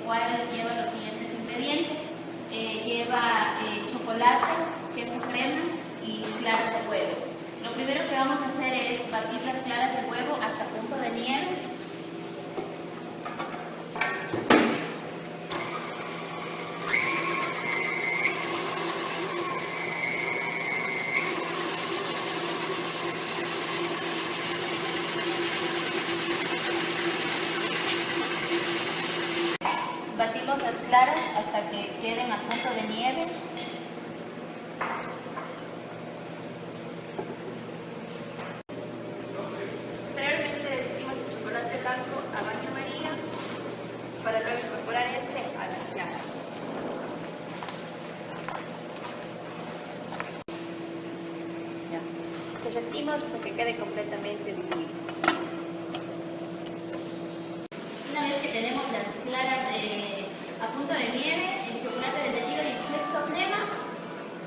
cual lleva los siguientes ingredientes. Lleva chocolate, queso crema y claras de huevo. Lo primero que vamos a hacer es batir las claras de huevo hasta punto de nieve. Batimos las claras hasta que queden a punto de nieve. Posteriormente derretimos el chocolate blanco a baño María para luego incorporar este a las claras. Derretimos hasta que quede completamente diluido. Una vez que tenemos las claras a punto de nieve, el chocolate derretido y el queso crema,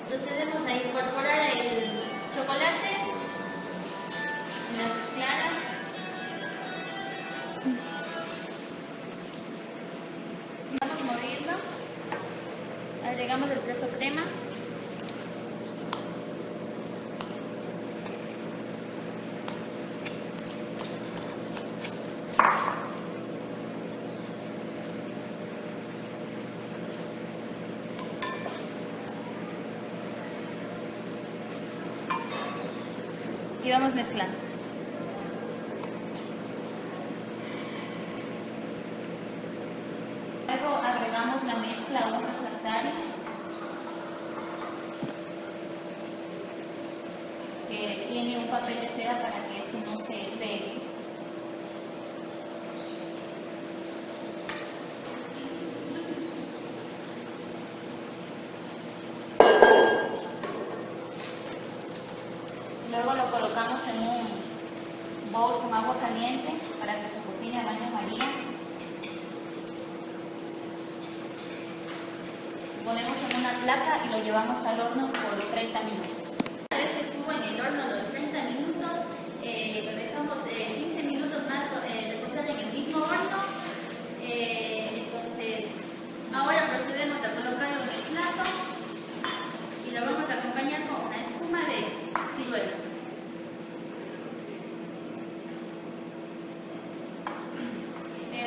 procedemos a incorporar el chocolate, las claras, vamos moviendo, agregamos el queso crema. Y vamos mezclando. Luego agregamos la mezcla a un refractario que tiene un papel de cera para que esto no se pegue. Luego lo colocamos en un bowl con agua caliente para que se cocine a baño María. Lo ponemos en una placa y lo llevamos al horno por 30 minutos. Una vez que estuvo en el horno los 30 minutos, lo dejamos 15 minutos más reposar en el mismo horno. Entonces, ahora procedemos a colocarlo en el plato y lo vamos a acompañar con una espuma de ciruelos.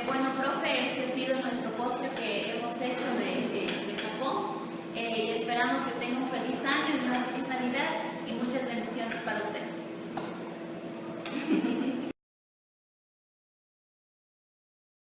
Bueno, profe, este ha sido nuestro postre que hemos hecho de Japón. Y esperamos que tenga un feliz año y una feliz Navidad y muchas bendiciones para usted.